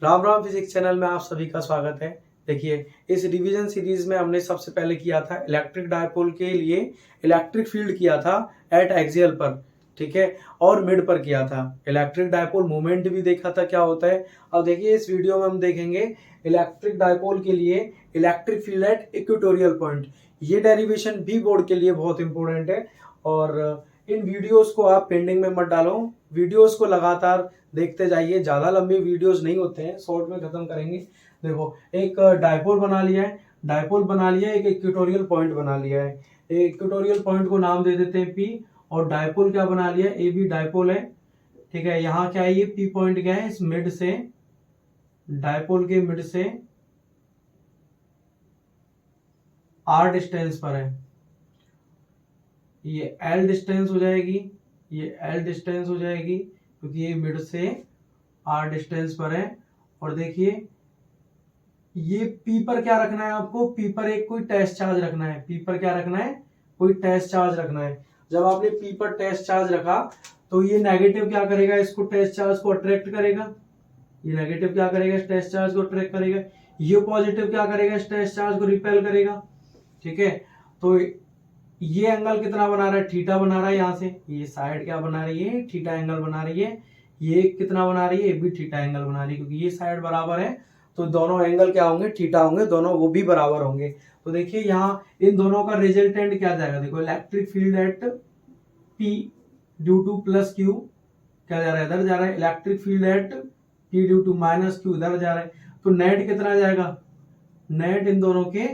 Ram Ram physics channel में आप सभी का स्वागत है। देखिए, इस रिवीजन सीरीज में हमने सबसे पहले किया था इलेक्ट्रिक डायपोल के लिए इलेक्ट्रिक फील्ड किया था एट एक्सियल पर, ठीक है, और मिड पर किया था। इलेक्ट्रिक डायपोल मोमेंट भी देखा था क्या होता है। अब देखिए, इस वीडियो में हम देखेंगे इलेक्ट्रिक डायपोल के लिए electric field at equatorial point. ये डेरिवेशन भी बोर्ड के लिए बहुत इंपॉर्टेंट है और इन वीडियोस को आप पेंडिंग में मत डालो, वीडियोस को लगातार देखते जाइए। ज्यादा लंबी वीडियोस नहीं होते हैं, शॉर्ट में खत्म करेंगे। देखो, एक डायपोल बना लिया है, एक इक्वेटोरियल पॉइंट बना लिया है। इक्वेटोरियल पॉइंट को नाम दे देते हैं पी, और डायपोल क्या बना लिया है, ए बी डायपोल है, ठीक है। यहाँ क्या है, ये पी पॉइंट क्या है, इस मिड से, डायपोल के मिड से आर डिस्टेंस पर है। ये एल डिस्टेंस हो जाएगी, क्योंकि ये मिड से आर डिस्टेंस पर है। और देखिए, ये पी पर क्या रखना है आपको, पी पर एक कोई टेस्ट चार्ज रखना है। जब आपने पी पर टेस्ट चार्ज रखा तो ये नेगेटिव क्या करेगा, इसको टेस्ट चार्ज को अट्रैक्ट करेगा। ये नेगेटिव क्या करेगा, इस टेस्ट चार्ज को अट्रैक्ट करेगा। ये पॉजिटिव क्या करेगा, इस टेस्ट चार्ज को रिपेल करेगा, ठीक है। तो ये एंगल कितना बना रहा है, थीटा बना रहा है। यहाँ से ये साइड क्या बना रही है, थीटा एंगल बना रही है। ये कितना बना रही है, ये भी थीटा एंगल बना रही है, क्योंकि ये साइड बराबर है तो दोनों एंगल क्या होंगे, थीटा होंगे, दोनों वो भी बराबर होंगे। तो देखिए, यहाँ इन दोनों का रिजल्टेंट क्या जाएगा, देखो electric field at P due to plus Q क्या जा रहा है, इधर जा रहा है। Electric field at P due to minus Q इधर जा रहा है। तो नेट कितना जाएगा, नेट इन दोनों के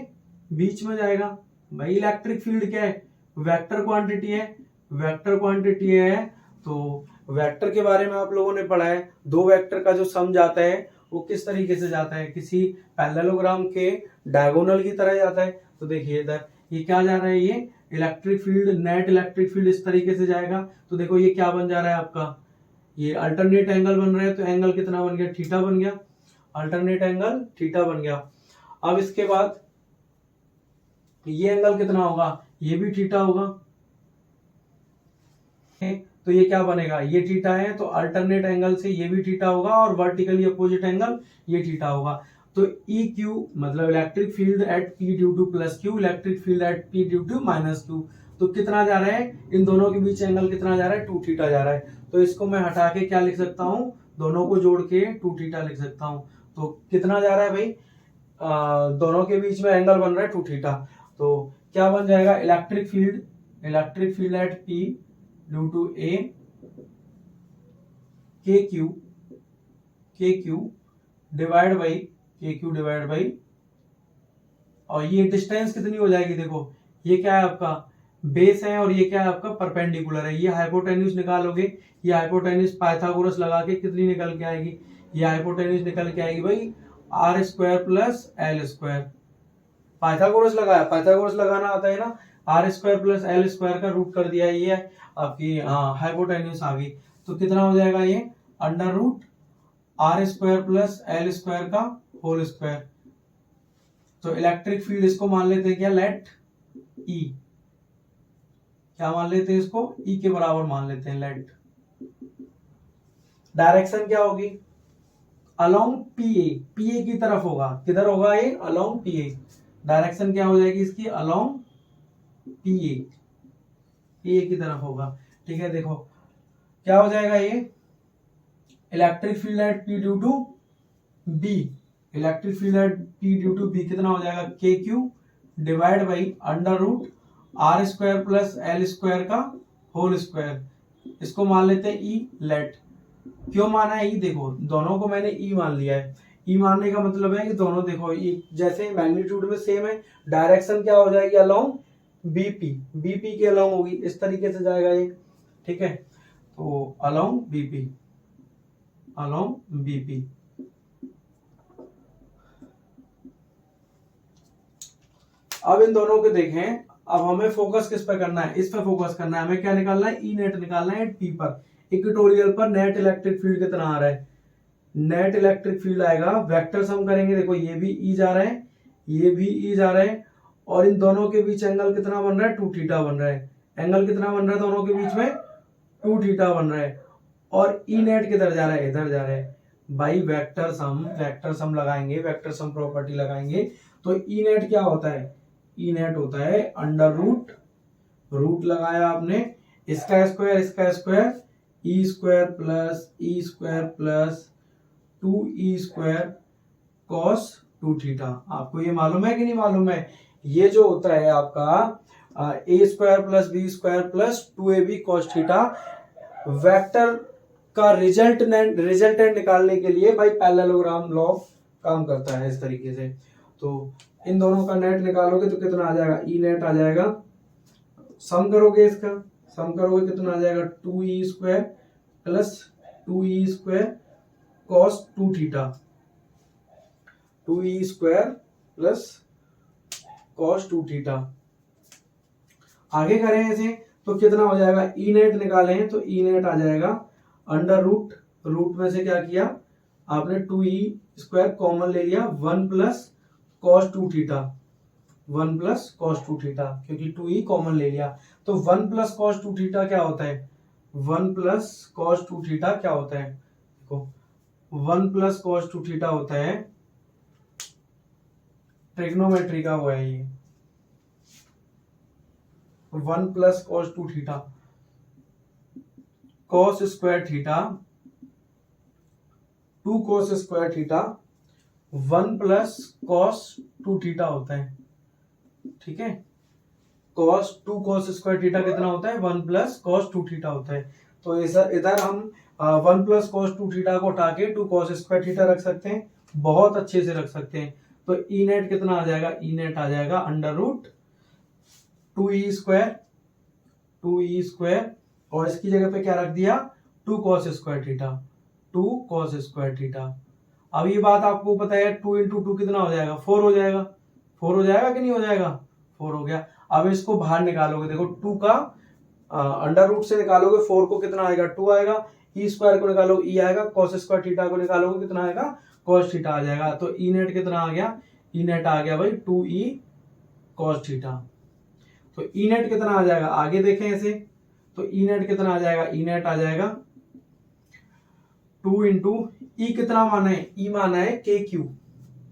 बीच में जाएगा। भाई इलेक्ट्रिक फील्ड क्या है, वेक्टर क्वांटिटी है। तो वेक्टर के बारे में आप लोगों ने पढ़ा है, दो वेक्टर का जो सम जाता है वो किस तरीके से जाता है, किसी पैरेललोग्राम के डायगोनल की तरह जाता है। तो देखिए, इधर ये क्या जा रहा है, ये electric field, net electric field इस तरीके से जाएगा। तो देखो, ये क्या बन जा रहा है आपका, ये अल्टरनेट एंगल बन रहा है। तो एंगल कितना बन गया, थीटा बन गया, अल्टरनेट एंगल थीटा बन गया। अब इसके बाद ये एंगल कितना होगा, ये भी थीटा होगा। तो ये क्या बनेगा, ये थीटा है तो अल्टरनेट एंगल से ये भी थीटा होगा, और वर्टिकली अपोजिट एंगल ये थीटा होगा। तो ई क्यू मतलब electric field at P due to plus Q, electric field at P due to minus Q. तो कितना जा रहा है, इन दोनों के बीच एंगल कितना जा रहा है, 2 थीटा जा रहा है। तो इसको मैं हटा के क्या लिख सकता हूँ, दोनों को जोड़ के 2 थीटा लिख सकता हूँ। तो कितना जा रहा है भाई, दोनों के बीच में एंगल बन रहा है 2 थीटा। तो क्या बन जाएगा, electric field at P due to A k Q divide by, और ये डिस्टेंस कितनी हो जाएगी, देखो ये क्या है आपका बेस है, और ये क्या है आपका परपेंडिकुलर है। ये हाइपोटेन्यूज निकालोगे, ये हाइपोटेन्यूज पाइथागोरस लगा के कितनी निकल के आएगी, ये हाइपोटेन्यूज निकल के आएगी भाई R square plus L square. Pythagoras लगाना आता है ना, R square plus L square का रूट कर दिया, ये आपकी हाइपोटेन्यूज आ गई। तो कितना हो जाएगा, ये under root R square plus L square का होल स्क्वायर। तो इलेक्ट्रिक फील्ड इसको मान लेते हैं क्या, लेट ई, क्या मान लेते हैं इसको, ई के बराबर मान लेते हैं, लेट। डायरेक्शन क्या होगी, अलोंग पीए की तरफ होगा। किधर होगा ये, अलोंग पीए। डायरेक्शन क्या हो जाएगी इसकी, अलोंग पीए की तरफ होगा, ठीक है। देखो क्या हो जाएगा, ये electric field at P due to B, कितना हो जाएगा, K Q divide by under root R square plus L square का होल स्क्वायर। इसको मान लेते हैं ई, लेट। क्यों माना है ई, देखो दोनों को मैंने ई मान लिया है। ई मानने का मतलब है कि दोनों देखो जैसे मैग्नीट्यूड में सेम है, डायरेक्शन क्या हो जाएगी, अलोंग बीपी के अलोंग होगी, इस तरीके से जाएगा ये, ठीक है। तो अलोंग बीपी, अब इन दोनों को देखें। अब हमें फोकस किस पर करना है, इस पर फोकस करना है। हमें क्या निकालना है, ई नेट निकालना है पी पर। इक्वेटोरियल पर नेट इलेक्ट्रिक फील्ड कितना आ रहा है, नेट इलेक्ट्रिक फील्ड आएगा, वेक्टर सम करेंगे। देखो ये भी ई जा रहा है, ये भी ई जा रहा है, और इन दोनों के बीच एंगल कितना बन रहा है, 2 थीटा बन रहा है। एंगल कितना बन रहा है दोनों के बीच में, 2 थीटा बन रहा है। और ई नेट किधर जा रहा है, इधर जा रहा है। बाई वेक्टर सम लगाएंगे, वेक्टर सम प्रॉपर्टी लगाएंगे तो ई नेट क्या होता है, ई नेट होता है अंडर रूट लगाया आपने इसका square E square plus 2e² cos 2 theta. आपको ये मालूम है कि नहीं मालूम है, ये जो होता है आपका a² plus b² plus 2ab cos theta, vector का रिजल्टेंट निकालने के लिए भाई पैरेललोग्राम लॉ काम करता है इस तरीके से। तो इन दोनों का नेट निकालोगे तो कितना आ जाएगा, ई नेट आ जाएगा, सम करोगे कितना आ जाएगा 2e² plus 2e² cos 2 theta, 2e² plus cos 2 theta. आगे करें ऐसे तो कितना हो जाएगा, ई नेट निकाले हैं तो ई नेट आ जाएगा अंडर रूट में से क्या किया आपने 2e² कॉमन ले लिया 1 plus cos 2 theta, 1 plus cos 2 theta क्योंकि 2e कॉमन ले लिया। तो 1 प्लस कॉस 2 थीटा क्या होता है, 1 प्लस कॉस 2 थीटा क्या होता है, देखो 1 प्लस कॉस 2 थीटा होता है ट्रिग्नोमेट्री का हुआ है ये 1 plus cos 2 theta cos square theta 2 cos square theta 1 plus cos 2 theta होता है, ठीक है। कॉस 2 कॉस स्क्वायर थीटा कितना होता है, 1 प्लस कॉस 2 थीटा होता है। तो इधर हम 1 प्लस कॉस 2 थीटा को उठा के 2 कॉस स्क्वायर थीटा रख सकते हैं, बहुत अच्छे से रख सकते हैं। तो ई नेट कितना आ जाएगा, ई नेट आ जाएगा अंडर रूट 2e² और इसकी जगह पे क्या रख दिया 2 cos square theta, 2 cos square theta. अब ये बात आपको पता है 2 इंटू 2 कितना हो जाएगा, 4 हो जाएगा, 4 हो जाएगा कि नहीं हो जाएगा, 4 हो गया। अब इसको बाहर निकालोगे, देखो 2 का अंडर रूट से निकालोगे 4 को कितना आएगा 2 आएगा, e² को निकालोगे e आएगा, cos स्क्वायर थीटा को निकालोगे कितना आएगा cos थीटा आ जाएगा। तो ई नेट कितना आ गया, ई नेट आ गया भाई 2e cos थीटा। तो ई नेट कितना आ जाएगा, आगे देखें ऐसे तो ई नेट कितना आ जाएगा, ई नेट आ जाएगा 2 इंटू ई कितना माना है, ई माना है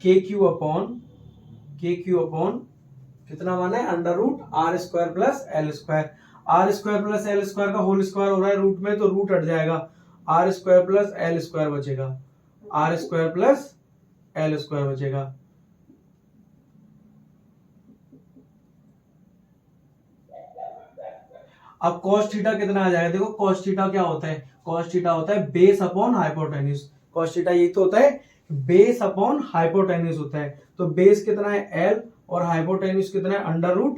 KQ अपॉन कितना माना है under root r² plus l², r² plus l² का होल स्क्वायर हो रहा है रूट में तो रूट हट जाएगा, r² प्लस l² बचेगा, r² प्लस l² बचेगा। अब cos थीटा कितना आ जाएगा, देखो cos थीटा क्या होता है, cos थीटा होता है base upon hypotenuse, cos theta ये तो होता है बेस अपॉन हाइपोटेन्यूज होता है। तो बेस कितना है l और हाइपोटेन्यूज कितना है under root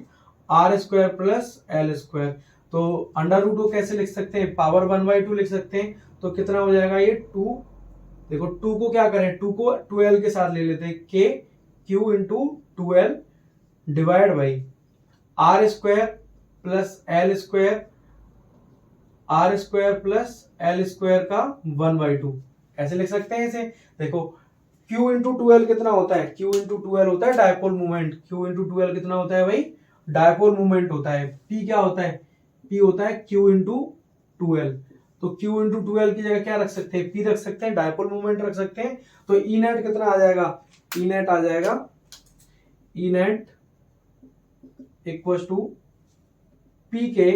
r² plus l²। तो अंडर रूट को कैसे लिख सकते हैं, पावर 1/2 लिख सकते हैं। तो कितना हो जाएगा ये 2, देखो 2 को क्या करें, 2 को 2l के साथ ले लेते हैं, KQ into 2l divide by r² plus l² plus l² का 1/2 ऐसे लिख सकते हैं इसे। देखो Q इंटू 2l कितना होता है, Q इंटू 2l होता है dipole movement, Q into 2l कितना होता है भाई डायपोल मूवमेंट होता है। P क्या होता है, P होता है Q इंटू 2l। तो Q इंटू 2l की जगह क्या रख सकते हैं, P रख सकते हैं, डायपोल मूवमेंट रख सकते हैं। तो ई नेट कितना आ जाएगा, ई नेट आ जाएगा, E net equal to P के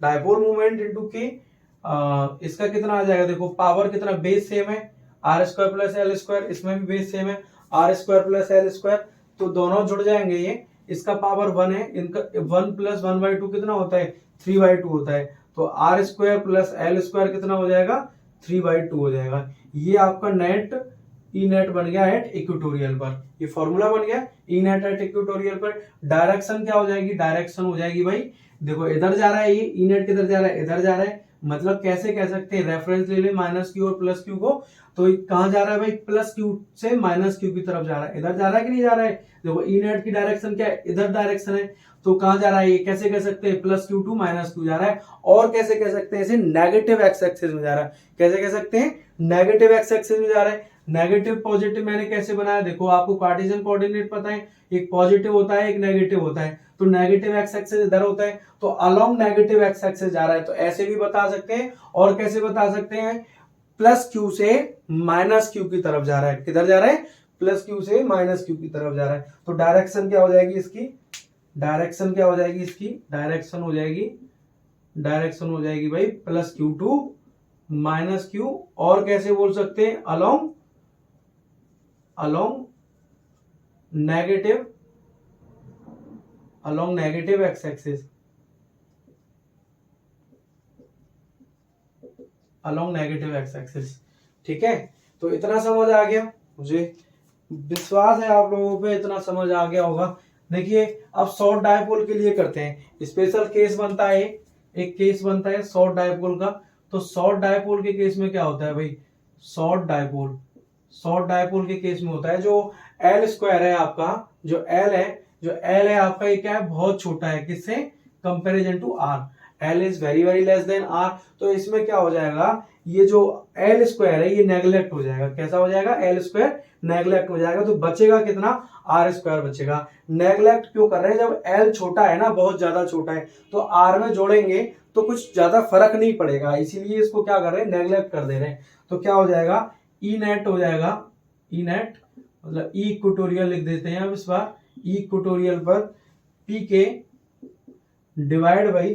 डायपोल मूवमेंट इंटू के इसका कितना आ जाएगा, देखो पावर कितना बेस सेम है r² प्लस l², इसमें भी बेस सेम है r² प्लस l², तो दोनों जुड़ जाएंगे ये, इसका पावर 1 है, इनका 1 प्लस 1/2 कितना होता है 3/2 होता है। तो r² प्लस l² कितना हो जाएगा 3/2 हो जाएगा। ये आपका नेट ई नेट बन गया एट इक्वेटोरियल पर, ये फॉर्मूला बन गया ई नेट एट इक्वेटोरियल पर। डायरेक्शन क्या हो जाएगी, डायरेक्शन हो जाएगी भाई देखो इधर जा रहा है, ये ई नेट किधर जा रहा है, इधर जा रहा है, मतलब कैसे कह सकते हैं, रेफरेंस ले ले -q और +q को, तो कहां जा रहा है भाई +q से -q की तरफ जा रहा है, इधर जा रहा है कि नहीं जा रहा है। देखो ई नेट की डायरेक्शन क्या है, इधर डायरेक्शन है, तो कहां जा रहा है, ये कैसे कह सकते हैं +q टू -q जा रहा है। और कैसे कह सकते हैं इसे, नेगेटिव एक्स एक्सिस में जा रहा है, कैसे कह सकते हैं नेगेटिव एक्स एक्सिस में जा रहा है। नेगेटिव पॉजिटिव मैंने कैसे बनाया, देखो आपको कार्टेशियन कोऑर्डिनेट पता है, एक पॉजिटिव होता है एक नेगेटिव होता है, तो नेगेटिव एक्स एक्सिस इधर होता है, तो अलोंग नेगेटिव एक्स एक्सिस जा रहा है, तो ऐसे भी बता सकते हैं। और कैसे बता सकते हैं, प्लस क्यू से माइनस क्यू की तरफ जा रहा है। किधर जा रहा है? प्लस क्यू से माइनस क्यू की तरफ जा रहा है। तो डायरेक्शन क्या हो जाएगी इसकी? डायरेक्शन क्या हो जाएगी इसकी? डायरेक्शन हो जाएगी भाई plus Q to minus Q. और कैसे बोल सकते हैं? Along negative X axis, along negative X axis. ठीक है, तो इतना समझ आ गया, मुझे विश्वास है आप लोगों पे इतना समझ आ गया होगा। देखिए अब शॉर्ट डायपोल के लिए करते हैं, स्पेशल केस बनता है, एक केस बनता है शॉर्ट डायपोल का। तो शॉर्ट डायपोल के केस में क्या होता है भाई? शॉर्ट डायपोल के केस में होता है जो एल स्क्वायर है आपका, जो एल है आपका, ये क्या है? बहुत छोटा है। किससे? Comparison to R. L is very very less than R. तो इसमें क्या हो जाएगा? ये जो एल स्क्वायर है ये नेग्लेक्ट हो जाएगा। कैसा हो जाएगा? एल स्क्वायर नेग्लेक्ट हो जाएगा। तो बचेगा कितना? आर स्क्वायर बचेगा। नेग्लेक्ट क्यों कर रहे हैं? जब एल छोटा है ना, बहुत ज्यादा छोटा है, तो आर में जोड़ेंगे तो कुछ ज्यादा फर्क नहीं पड़ेगा, इसीलिए इसको क्या कर रहे हैं? नेग्लेक्ट कर दे रहे हैं। तो क्या हो जाएगा? ई नेट हो जाएगा। ई नेट मतलब ई इक्वेटोरियल लिख देते हैं अब इस बार। ई इक्वेटोरियल पर पी के डिवाइड बाई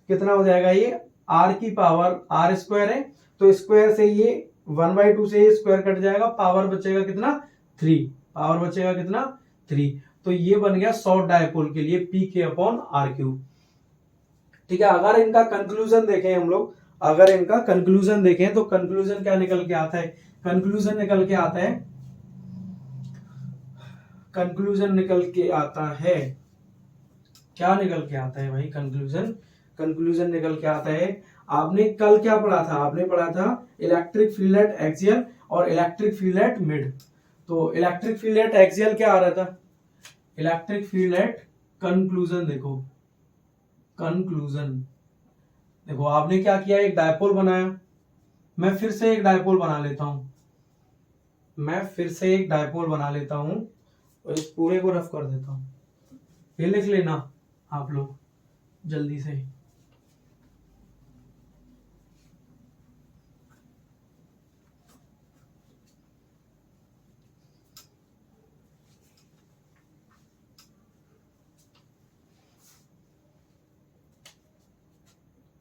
कितना हो जाएगा? ये आर की पावर, आर स्क्वायर है तो स्क्वायर से ये 1/2 से ये स्क्वायर कट जाएगा, पावर बचेगा कितना? 3। पावर बचेगा कितना? 3। तो ये बन गया शॉर्ट डायपोल के लिए पी के अपॉन आर क्यू। ठीक है, अगर इनका कंक्लूजन देखें हम लोग, अगर इनका कंक्लूजन देखें तो कंक्लूजन क्या निकल के आता है? कंक्लूजन निकल के आता है, कंक्लूजन निकल के आता है, क्या निकल के आता है भाई? कंक्लूजन निकल के आता है। आपने कल क्या पढ़ा था? आपने पढ़ा था इलेक्ट्रिक फील्ड एट एक्सियल और इलेक्ट्रिक फील्ड एट मिड। तो इलेक्ट्रिक फील्ड एट एक्सियल क्या आ रहा था? Electric field eight conclusion. देखो आपने क्या किया? एक डायपोल बनाया। मैं फिर से एक डायपोल बना लेता हूं, और इस पूरे को रफ कर देता हूं। ये लिख लेना आप लोग जल्दी से।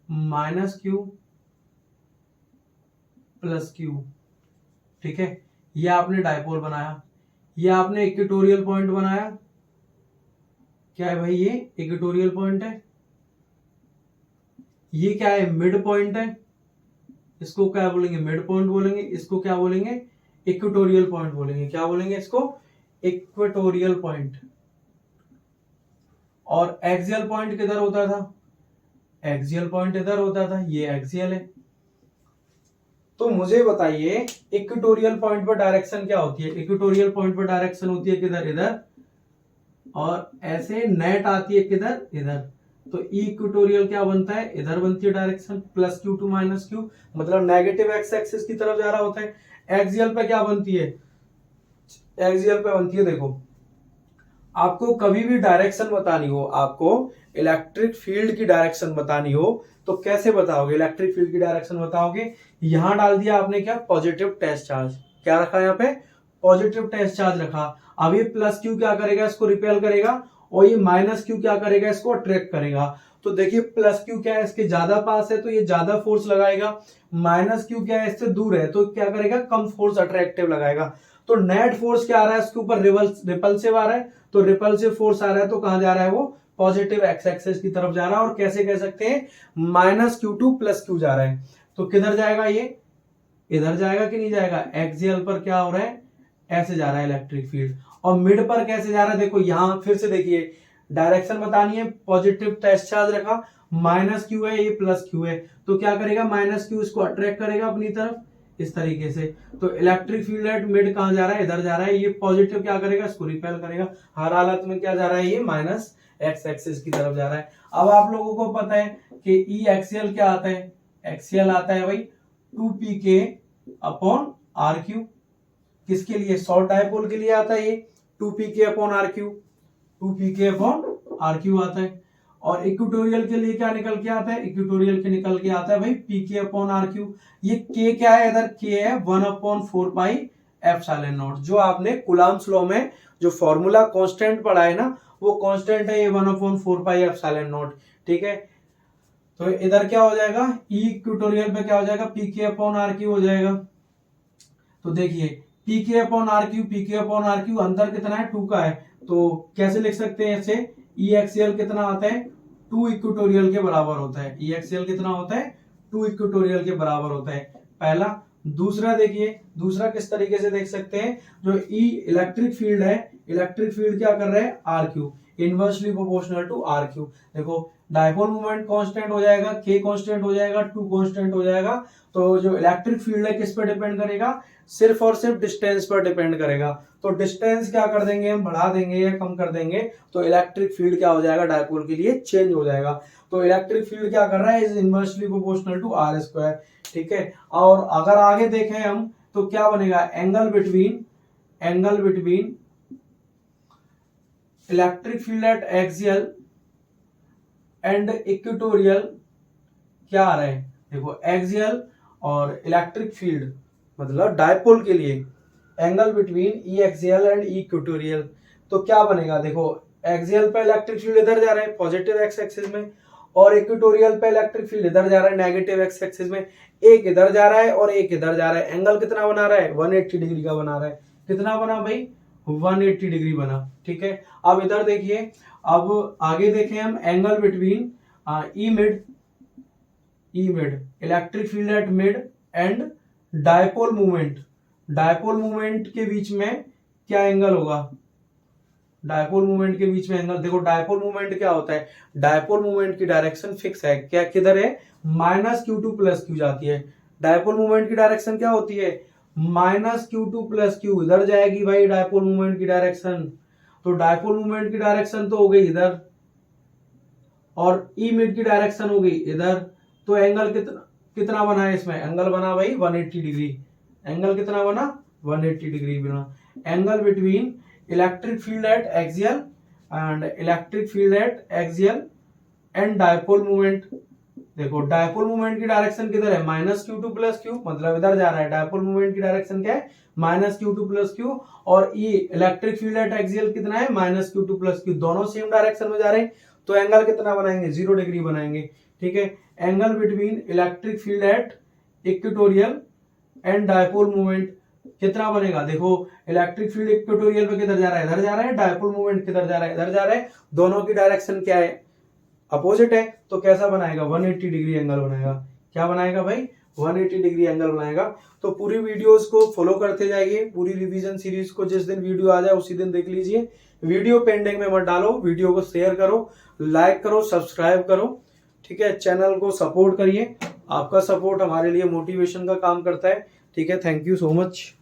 Minus Q plus Q. ठीक है, ये आपने डायपोल बनाया, ये आपने इक्वेटोरियल पॉइंट बनाया। क्या है भाई? ये इक्वेटोरियल पॉइंट है। ये क्या है? मिड पॉइंट है। इसको क्या बोलेंगे? मिड पॉइंट बोलेंगे। इसको क्या बोलेंगे? इक्वेटोरियल पॉइंट बोलेंगे। क्या बोलेंगे इसको? Equatorial point. और एक्सियल पॉइंट किधर होता था? एक्सियल पॉइंट इधर होता था। ये एक्सियल है। तो मुझे बताइए इक्वेटोरियल पॉइंट पर डायरेक्शन क्या होती है? इक्वेटोरियल पॉइंट पर डायरेक्शन होती है किधर? इधर। और ऐसे नेट आती है किधर? इधर। तो इक्वेटोरियल क्या बनता है? इधर बनती है direction plus Q to minus Q, मतलब नेगेटिव एक्स एक्सिस की तरफ जा रहा होता है। एक्सियल पे क्या बनती है? एक्सियल पे बनती है, देखो आपको कभी भी डायरेक्शन बतानी हो, आपको इलेक्ट्रिक फील्ड की डायरेक्शन बतानी हो तो कैसे बताओगे? इलेक्ट्रिक फील्ड की डायरेक्शन बताओगे, यहां डाल दिया आपने क्या? Positive test charge. क्या रखा यहाँ पे? पॉजिटिव टेस्ट चार्ज रखा। अब ये प्लस क्यू क्या करेगा? इसको रिपेल करेगा, और ये माइनस क्यू क्या करेगा? इसको अट्रैक्ट करेगा। तो देखिए प्लस क्यू क्या है? इसके ज्यादा पास है तो ये ज्यादा फोर्स लगाएगा। माइनस क्यू क्या है? इससे दूर है तो क्या करेगा? कम फोर्स अट्रैक्टिव लगाएगा। तो नेट फोर्स क्या आ रहा है? इसके ऊपर रिपल्सिव आ रहा है, तो रिपल्सिव फोर्स आ रहा है तो कहां जा रहा है? वो पॉजिटिव एक्स एक्सिस की तरफ जा रहा है। और कैसे कह सकते हैं? Minus Q to plus Q जा रहा है। तो किधर जाएगा? ये इधर जाएगा कि नहीं जाएगा? एक्सियल पर क्या हो रहा है? ऐसे जा रहा है इलेक्ट्रिक फील्ड। और मिड पर कैसे जा रहा है? देखो यहां फिर से देखिए, डायरेक्शन बतानी है, पॉजिटिव टेस्ट चार्ज रखा, माइनस क्यू है, ये प्लस क्यू है, तो क्या करेगा? माइनस क्यू इसको अट्रैक्ट करेगा अपनी तरफ इस तरीके से। तो इलेक्ट्रिक फील्ड एट मिड कहां जा रहा है? इधर जा रहा है। ये पॉजिटिव क्या करेगा? इसको रिपेल करेगा। हर हालत में क्या जा रहा है? ये माइनस एक्स एक्सिस की तरफ जा रहा है। अब आप लोगों को पता है कि ई एक्सियल क्या आता है? एक्सियल आता है भाई 2p के अपॉन आर क्यू। किसके लिए? शॉर्ट डायपोल के लिए आता है ये 2p के अपॉन आर क्यू। 2p के अपॉन आर क्यू आता है। और इक्वेटोरियल के लिए क्या निकल के आता है, इक्वेटोरियल के निकल के आता है भाई pk अपॉन आर क्यू। ये k क्या है, इधर k है 1/4 एप्सिलॉन नॉट। जो आपने कूलम्ब्स लॉ में जो फॉर्मूला कांस्टेंट पढ़ा है ना, वो कांस्टेंट है ये 1/4 एप्सिलॉन नॉट। ठीक है, तो इधर क्या हो जाएगा, ई इक्वेटोरियल पे क्या हो जाएगा, pk अपॉन आर क्यू हो जाएगा। तो देखिए pk upon R Q, pk upon R Q अंतर कितना है, 2 का है। तो कैसे लिख सकते हैं इसे, ई एक्सियल कितना आता है, 2 इक्वेटोरियल के बराबर होता है। ई एक्सियल कितना होता है, 2 इक्वेटोरियल के बराबर होता है, पहला। दूसरा देखिए, दूसरा किस तरीके से देख सकते हैं, जो ई इलेक्ट्रिक फील्ड है, इलेक्ट्रिक फील्ड क्या कर रहा है, R Q, inversely proportional to R Q. देखो डायपोल मोमेंट कांस्टेंट हो जाएगा, k कांस्टेंट हो जाएगा, 2 कांस्टेंट हो जाएगा। तो जो इलेक्ट्रिक फील्ड है किस पर डिपेंड करेगा, सिर्फ और सिर्फ डिस्टेंस पर डिपेंड करेगा। तो डिस्टेंस क्या कर देंगे हम, बढ़ा देंगे या कम कर देंगे, तो इलेक्ट्रिक फील्ड क्या हो जाएगा, डायपोल के लिए चेंज हो जाएगा। तो इलेक्ट्रिक फील्ड क्या कर रहा है, is inversely proportional to R square. ठीक है, और अगर आगे देखें हम तो क्या बनेगा, angle between electric field eight axial and equatorial क्या आ रहा है, देखो एक्सियल और इलेक्ट्रिक फील्ड मतलब डायपोल के लिए angle between E axial and E equatorial. तो क्या बनेगा, देखो एक्सियल पे इलेक्ट्रिक फील्ड इधर जा रहा है पॉजिटिव एक्स एक्सिस में, और इक्वेटोरियल पे इलेक्ट्रिक फील्ड इधर जा रहा है नेगेटिव एक्स एक्सिस में। एक इधर जा रहा है और एक इधर जा रहा है, एंगल कितना बना रहा है, 180 डिग्री का बना रहा है। कितना बना भाई, 180 डिग्री बना। ठीक है, अब इधर देखिए, अब आगे देखें हम angle between E mid electric field at mid and dipole movement के बीच में क्या एंगल होगा, डायपोल मूवमेंट के बीच में एंगल। देखो डायपोल मूवमेंट क्या होता है, डायपोल मूवमेंट की डायरेक्शन फिक्स है, क्या किधर है, -q2 + q जाती है। डायपोल मूवमेंट की डायरेक्शन क्या होती है, -q2 + q इधर जाएगी भाई डायपोल मूवमेंट की डायरेक्शन। तो डायपोल मूवमेंट की डायरेक्शन तो हो गई इधर, और ई मिड की डायरेक्शन हो गई इधर। तो एंगल कितना बना है इसमें, एंगल बना भाई 180 डिग्री। एंगल कितना बना, 180 डिग्री बना। Angle between electric field eight axial and dipole movement. देखो डायपोल मूवमेंट की डायरेक्शन किधर है, -q2 + q, मतलब इधर जा रहा है। डायपोल मूवमेंट की डायरेक्शन क्या है, -q2 + q, और ई इलेक्ट्रिक फील्ड एट एक्सियल कितना है, -q2 + q, दोनों सेम डायरेक्शन में जा रहे हैं। तो एंगल कितना बनाएंगे, 0 डिग्री बनाएंगे। ठीक है, angle between electric field at equatorial and dipole movement कितना बनेगा, देखो इलेक्ट्रिक फील्ड इक्वेटोरियल पे किधर जा रहा है, इधर जा रहा है। डायपोल मूवमेंट किधर जा रहा है, इधर जा रहा है। दोनों की डायरेक्शन क्या है, अपोजिट है। तो कैसा बनाएगा, 180 डिग्री एंगल बनाएगा। क्या बनाएगा भाई, 180 डिग्री एंगल बनाएगा। तो पूरी वीडियोस को फॉलो करते जाइए, पूरी रिवीजन सीरीज को जिस दिन वीडियो आ जाए उसी दिन देख लीजिए। वीडियो पेंडिंग में मत डालो, वीडियो को शेयर करो, लाइक करो, सब्सक्राइब करो। ठीक है, चैनल को सपोर्ट करिए, आपका सपोर्ट हमारे लिए मोटिवेशन का काम करता है। ठीक है, थैंक यू सो मच।